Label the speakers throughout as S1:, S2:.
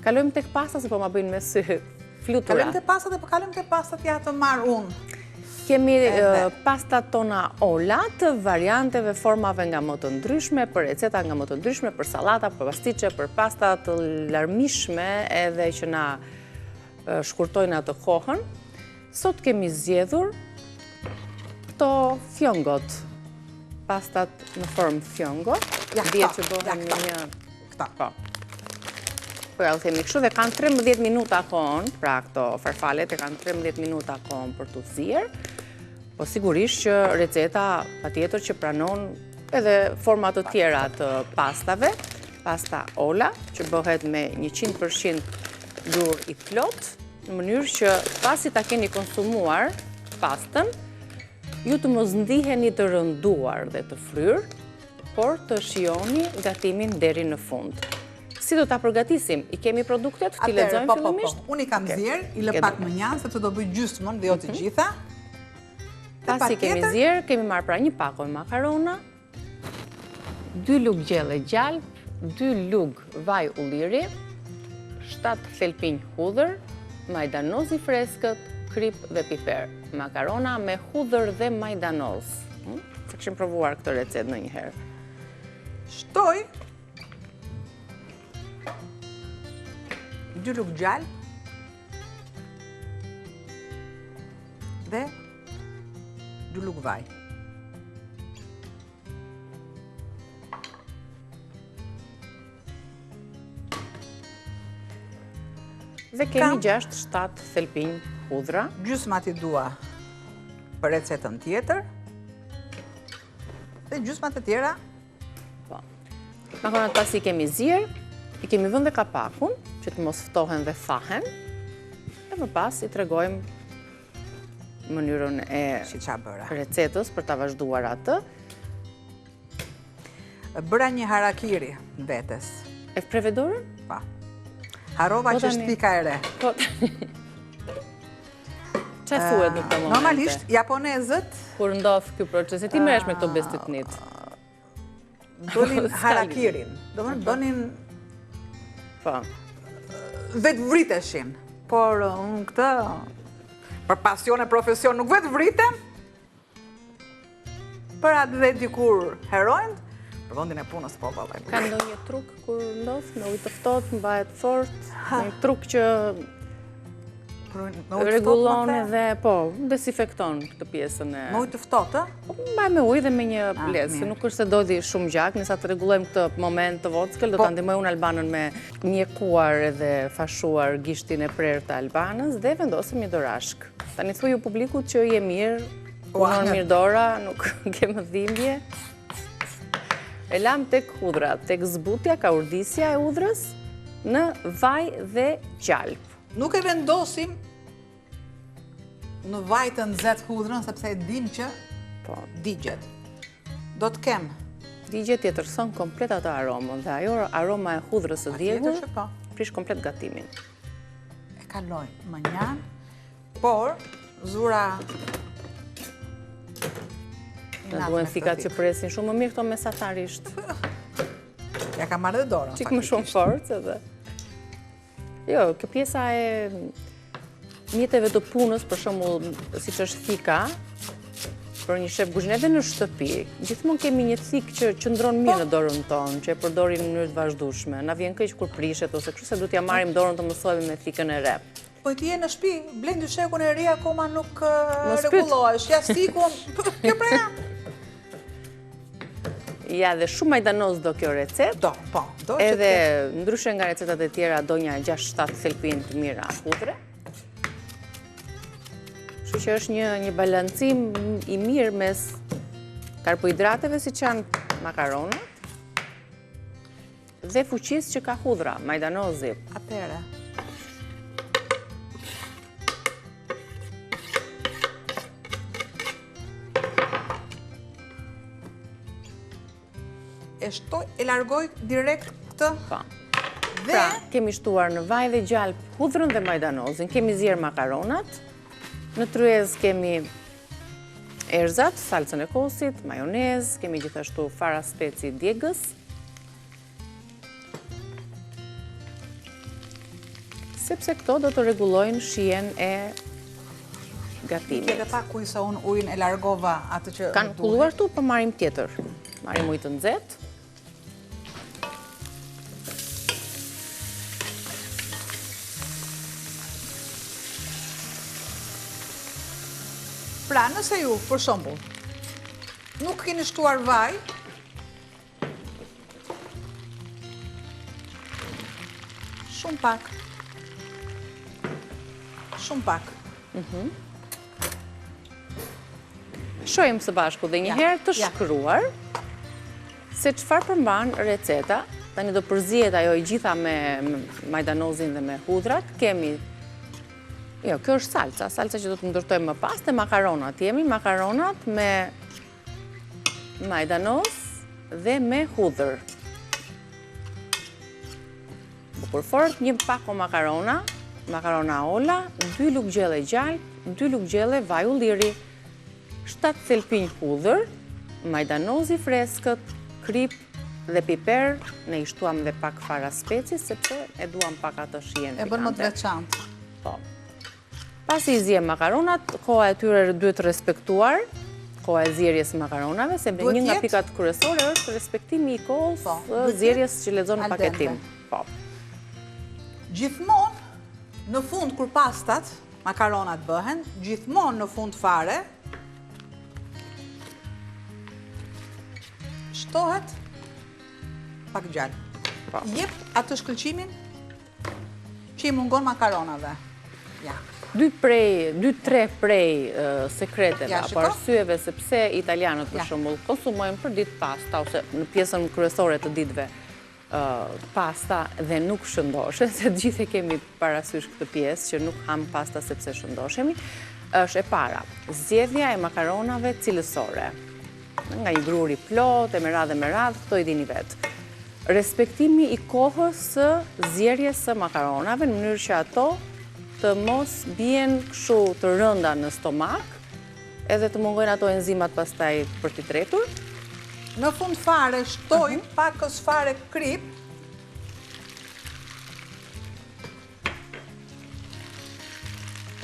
S1: Kalojmë tek pasta se po ma bëjnë me sy flutura.
S2: Kalojmë tek pastat e po kalojmë tek pastat ja të marr unë.
S1: Kemi pastat tona Ola të varianteve, formave nga më të ndryshme, për receta nga më të ndryshme, për sallata, për pastiqe, për pasta të larmishme edhe që na shkurtojnë atë kohën. Sot kemi zgjedhur këto fjongot, pastat në formë fjongo. Dje që bëhen me një...
S2: Këta.
S1: Po ja u themi kështu dhe kanë 13 minuta kohën, pra këto farfalet e kanë 13 minuta kohën për të zirë, po sigurisht që receta patjetër që pranon edhe forma të tjera të pastave, pasta Ola, që bëhet me 100% gur i plot, në mënyrë që pasi ta keni konsumuar pastën, ju të mos ndiheni të rënduar dhe të fryrë, por të shijoni gatimin deri në fund. Si do ta përgatisim? I kemi produktet, ti lexojmë fillimisht?
S2: Unë i kam zjerë, i lë pak më njanë, sepse do bëj gjysmën dhe jo të gjitha.
S1: Pasi kemi zjerë, kemi marrë pra një pako makarona, 2 lug gjelle gjalp, 2 lug vaj ulliri, 7 thelpinj hudhër, majdanoz i freskët, krip dhe piper. Makarona me hudhër dhe majdanoz. Se këshim provuar këtë recet në njëherë.
S2: Shtoj 2 lug gjallë dhe 2 lug vaj.
S1: Dhe kemi 6-7 thelpinj hudhra.
S2: Gjysma ti dua për recetën tjetër dhe gjysmat e tjera.
S1: Makonat pasi kemi zirë, i kemi vënë dhe kapakun, që të mos ftohen dhe thahen, dhe më pas i tregojmë mënyrën e recetës për ta vazhduar atë.
S2: Bëra një harakiri vetes.
S1: E preve dorën?
S2: Pa. Harova që është pika e re.
S1: Qa thuet në këtë momente?
S2: Normalisht, japonezët...
S1: Kur ndodh ky proces, e ti mresh me këto bestitnit?
S2: Donin harakirin. Donin... Vetë vriteshin. Por unë këtë... Për pasion e profesion nuk vetë vritem. Për atë dhe dikur herojnë, për vendin e punës po bëllaj.
S1: Ka ndonjë truk kur ndodh, në ujë të ftohtë, mbahet fort, një truk që rregullon edhe, po, desinfekton këtë pjesën e...
S2: Me ujë të ftohtë?
S1: Mbaj me ujë dhe me një ples, nuk është se dojdi shumë gjak, nësa të rregullojmë këtë moment të vockël, do të ndihmoj unë Albanën me mjekuar edhe fashuar gishtin e prerë të Albanës dhe vendosim një dorashk. Tani thuju publikut që je mirë, punon mirë dora, nuk kemë dhimbje. E lam tek hudhra, tek zbutja, ka urdisja e hudhrës në vaj dhe gjalp.
S2: Nuk e vendosim në vaj të nxehtë hudhrën, sepse e dim që digjet. Do të kem.
S1: Digjet tjetërson komplet atë aromën dhe ajo aroma e hudhrës së djegur prish komplet gatimin.
S2: E kaloj më njanë, por zura...
S1: Në duen thikat që presin shumë më mirë këto mesatarisht.
S2: Ja ka marrë dhe dorën.
S1: Qikë më shumë forcë edhe. Jo, kjo pjesa e mjeteve të punës, për shembull, siç është thika, për një shef kuzhine edhe në shtëpi, gjithmonë kemi një thikë që qëndron mirë në dorën tonë, që e përdorim në mënyrë të vazhdueshme. Na vjen keq kur prishet ose kështu se duhet ja marrim dorën të mësojmë me thikën e re.
S2: Po ti je në shtëpi, blen dyshekun e ri akoma nuk rregullohesh. Ja sikun, kjo pra jam.
S1: Ja, dhe shumë majdanoz do kjo recet.
S2: Do, po.
S1: Edhe ndryshe nga recetat e tjera do një 6-7 thelpin të mira hudhre. Kështu që është një balancim i mirë mes karbohidrateve, si që janë makaronat, dhe fuqisë që ka hudhra, majdanozi.
S2: Atere. E largoj direkt këtë?
S1: Pa. Pra, kemi shtuar në vaj dhe gjalp hudhrën dhe majdanozin. Kemi zjerë makaronat. Në tryez kemi erzat, salcën e kosit, majonez, kemi gjithashtu fara speci djegës. sepse këto do të rregullojnë shijen e gatimit.
S2: Edhe pak ujë sa unë ujin e largova atë që
S1: kanë kulluar këtu, po marrim tjetër. Marrim ujë të nxehtë.
S2: Pra, nëse ju, për shembull, nuk keni shtuar vaj, shumë pak.
S1: Shohim së bashku dhe një herë të shkruar se çfarë përmban receta. Tani do përzihet ajo i gjitha me majdanozin dhe me hudrat. Kemi jo, kjo është salca që do të ndërtojmë më pas, te makaronat. Jemi makaronat me majdanoz dhe me hudhër. Bukur fort, një pako makarona ola, 2 lugë gjelle gjalp, 2 lugë gjelle vaj ulliri, 7 thelpinj hudhër, majdanozi freskët, krip dhe piper, ne i shtuam dhe pak fara speci, sepse e duam pak atë shijen pikante.
S2: E bën më të veçantë.
S1: Po. Pasi i zjem makaronat, koha e tyre duhet respektuar, koha e zjerjes makaronave, se një nga pikat kryesore është respektimi i kohës zjerjes që lexon në paketim. Po.
S2: Gjithmonë, në fund kur pastat, makaronat bëhen, gjithmonë në fund fare, shtohet pak gjallë. Jep atë shkëlqimin që i mungon makaronave.
S1: 2-3 prej sekreteve apo arsyeve sepse italianët për shembull konsumojnë për ditë pasta ose në pjesën kryesore të ditëve pasta dhe nuk shëndoshen, se të gjithë e kemi parasysh këtë pjesë që nuk ham pasta sepse shëndoshemi, është e para, zgjedhja e makaronave cilësore. Nga një gruri plot, me radhë, këto i dini vetë. Respektimi i kohës së zjerjes së makaronave në mënyrë që ato të mos bien kështu të rënda në stomak, edhe të mungojnë ato enzimat pastaj për t'i tretur.
S2: Në fund fare shtoj pakës fare krip.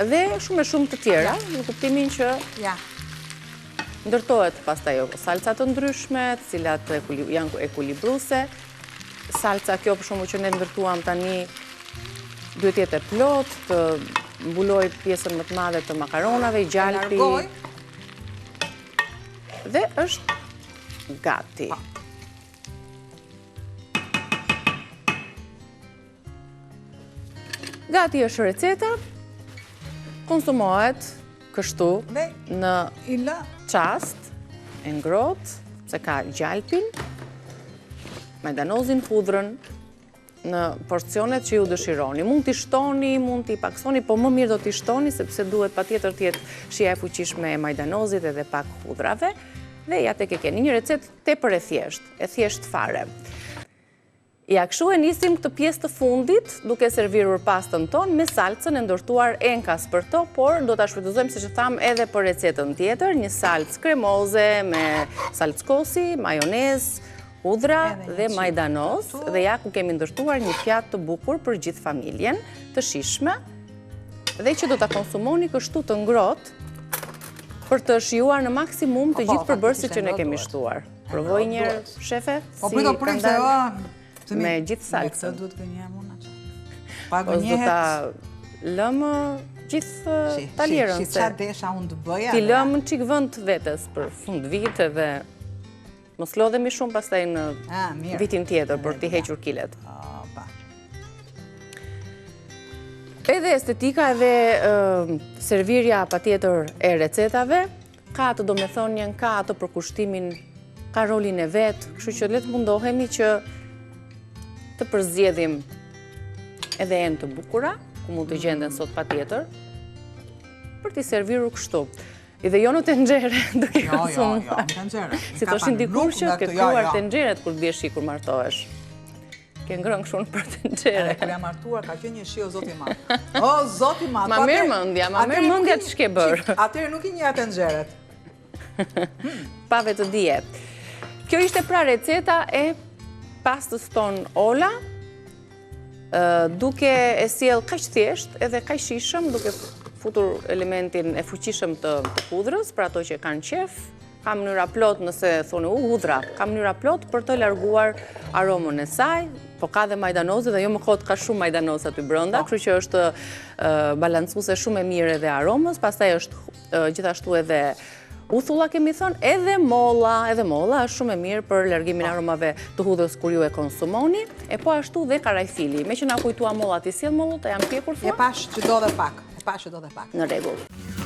S1: Dhe shumë të tjera, në kuptimin që ndërtohet pastaj salca të ndryshme, të cilat janë ekuilibruse. Salca kjo për shembull që ne ndërtuam tani duhet jetë e plot, të mbuloj pjesën më të madhe të makaronave, gjalpi. Dhe është gati. Gati është receta, konsumohet kështu në qast, e ngrohtë, se ka gjalpin, majdanozin, hudhrën, në porcionet që ju dëshironi. Mund t'i shtoni, mund t'i paksoni, po më mirë do t'i shtoni, sepse duhet patjetër t'jetë shija e fuqishme e majdanozit edhe pak hudrave, dhe ja tek e keni një recet tepër e thjesht fare. Ja kështu e nisim këtë pjesë të fundit, duke servirur pastën tonë me salcën e ndërtuar enkas për to, por do ta shfrytëzojmë, siç e tham, edhe për recetën tjetër, një salcë kremoze me salcë kosi, majonezë, hudhra dhe majdanoz, dhe ja ku kemi ndërtuar një pjatë të bukur për gjithë familjen, të shijshme, dhe që do ta konsumoni kështu të ngrohtë, për të shijuar në maksimum të gjithë përbërësit që ne kemi shtuar. Provoj njërë, shefe, si kandar me gjithë salcën. Po do ta lëmë gjithë taljerën, ti lëmë në qikë vënd vetës për fund vite dhe mos lodhemi shumë pastaj në vitin tjetër për t'i hequr kilet. Edhe estetika edhe servirja patjetër e recetave, ka atë domethënien, ka atë përkushtimin, ka rolin e vetë, kështu që le të mundohemi që të përzgjedhim edhe enë të bukura, ku mund të gjenden sot patjetër, për t'i servirur kështu. Edhe jo në tenxhere duke konsumuar. Si thoshin dikur që ke kruar tenxheret kur bie shi kur martohesh. Ke ngrënë kështu për tenxhere.
S2: Kur jam martuar ka qenë një shi o Zoti i Madh. O Zoti i Madh.
S1: Ma merr mendja që ke bërë.
S2: Atëherë nuk i njeh tenxheret.
S1: Pave të dije. Kjo ishte pra receta e pastës ton ola, duke e sjell kaq thjesht edhe kaq shishëm, duke futur elementin e fuqishëm të hudrës, për ato që kanë qef, ka mënyra plot nëse thoni hudra, ka mënyra plot për të larguar aromën e saj, po ka dhe majdanoze dhe jo më kot ka shumë majdanoze aty brenda, kështu që është balancuese shumë e mirë edhe aromës, pastaj është gjithashtu edhe uthulla kemi thënë, edhe molla është shumë e mirë për largimin e aromave të hudrës kur ju e konsumoni, e po ashtu dhe karajfili. Me që na kujtua mollat i sjell mollut, e jam pjekur fort.
S2: E pash që do dhe pak.
S1: Në rregull.